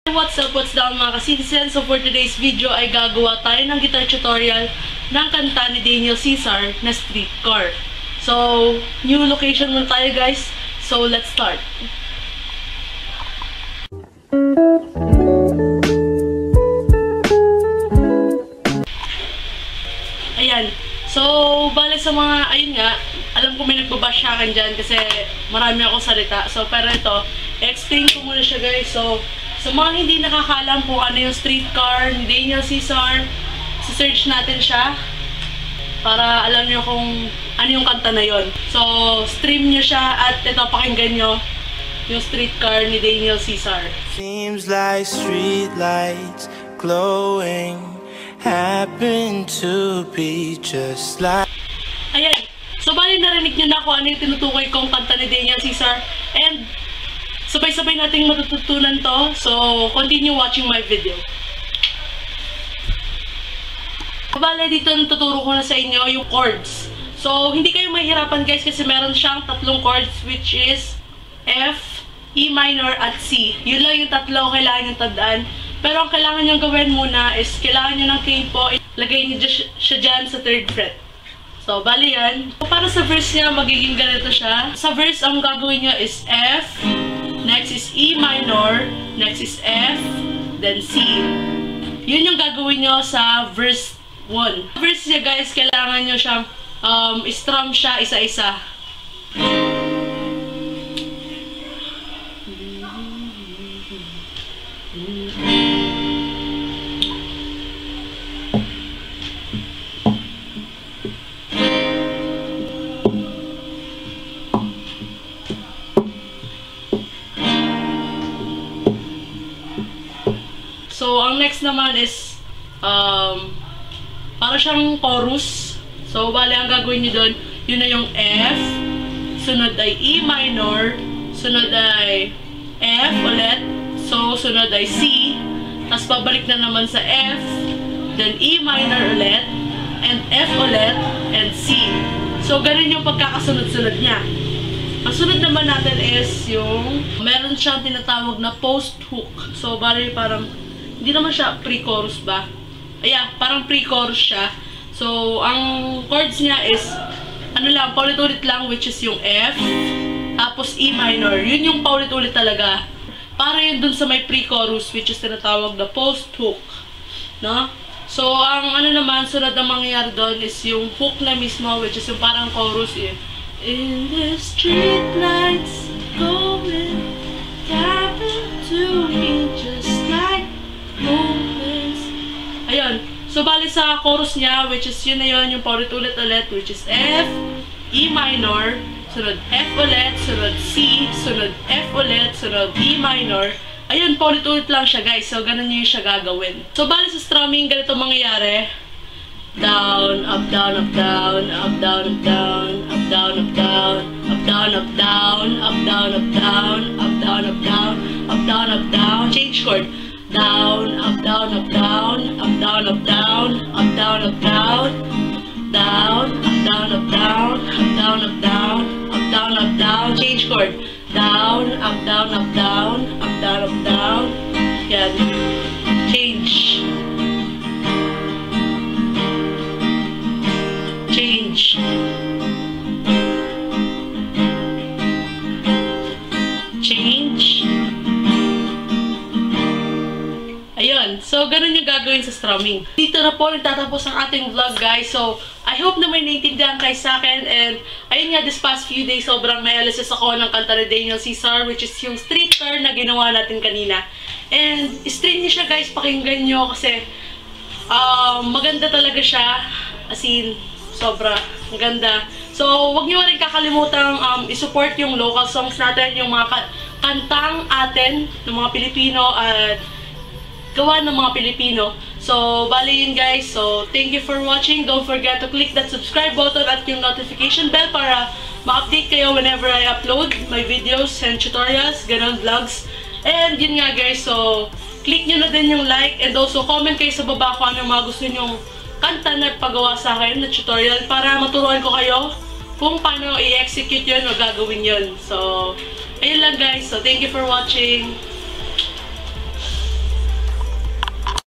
What's up, what's down mga ka-citizen? So for today's video ay gagawa tayo ng guitar tutorial ng kanta ni Daniel Caesar na Streetcar. So, new location muna tayo guys. So let's start. Ayan. So, balik sa mga, ayun nga, alam ko may nagbabash sa akin dyan kasi marami akong salita. So, pero ito, explain ko muna siya guys. So, sa mga hindi nakakalam kung ano yung Streetcar ni Daniel Caesar, search natin siya para alam nyo kung ano yung kanta na yon. So, stream nyo siya at ito, pakinggan nyo yung Streetcar ni Daniel Caesar. Seems like street lights glowing happen to be just like... Ayan. So, bali narinig nyo na kung ano yung tinutukoy kong kanta ni Daniel Caesar. And, sabay-sabay nating matututunan to. So, continue watching my video. Bale, dito natuturo ko na sa inyo yung chords. So, hindi kayo mahihirapan guys kasi meron siyang tatlong chords which is F, E minor, at C. Yun lang yung tatlo kailangan yung tandaan. Pero ang kailangan nyo gawin muna is kailangan nyo ng capo. Lagay nyo siya dyan sa 3rd fret. So, bali yan. So, para sa verse niya, magiging ganito siya. Sa verse, ang gagawin nyo is F, next is E minor, next is F, then C. Yun yung gagawin nyo sa verse 1. Verse niya guys, kailangan nyo siyang strum siya isa-isa. So, ang next naman is, para siyang chorus. So, bali, ang gagawin nyo doon, yun na yung F, sunod ay E minor, sunod ay F ulit, so, sunod ay C, tapos pabalik na naman sa F, then E minor ulit, and F ulit, and C. So, ganun yung pagkakasunod-sunod niya. Ang sunod naman natin is yung, meron siyang tinatawag na post hook. So, bali, parang, hindi naman siya pre-chorus ba? Ayan, parang pre-chorus siya. So, ang chords niya is, ano lang, paulit-ulit lang, which is yung F, tapos E minor. Yun yung paulit-ulit talaga. Para yun dun sa may pre-chorus, which is tinatawag na post-hook. No? So, ang ano naman, sunod na mangyayari doon is yung hook na mismo, which is yung parang chorus yun. In the street lights going, happen to me just like moments. Ayun. So, bali sa chorus niya, which is yun na yun, yung paulit-ulit-ulit, which is F, E minor, sunod F ulit, sunod C, sunod F ulit, sunod E minor. Ayun, paulit-ulit lang siya, guys. So, ganun yung siya gagawin. So, bali sa strumming, ganito mangyayari. Down, up, down, up, down, up, down, up, down, up, down, up, down, up, down, up, down, up, down, up, down, up, down, up, down, up, down, up, down. Change chord. Down, up, down, up, down, up, down, up, down, up, down, up, down, down, up, down, up, down, up, down, up, down, up, down, up, down. Change chord. Down, up, down, up, down, up, down, up, down. Yan. Change. Change. Change. Ayun. So, ganun yung gagawin sa strumming. Dito na po nagtatapos ang ating vlog, guys. So, I hope na may naintindihan kayo sa akin. And, ayun nga, this past few days, sobrang na-LSS ako ng kanta ni Daniel Caesar, which is yung Streetcar na ginawa natin kanina. And, stream niyo siya, guys. Pakinggan nyo kasi maganda talaga siya. As in, sobra maganda. So, wag niyo rin kakalimutang i-support yung local songs natin, yung mga kantang atin ng mga Pilipino at gawa ng mga Pilipino. So, bali yun guys. So, thank you for watching. Don't forget to click that subscribe button at yung notification bell para ma-update kayo whenever I upload my videos and tutorials, ganun, vlogs. And yun nga guys. So, click nyo na din yung like and also comment kayo sa baba kung ano mga gusto nyong kanta na pagawa sa akin na tutorial para maturuan ko kayo kung paano i-execute yun o gagawin yun. So, ayun lang guys. So, thank you for watching.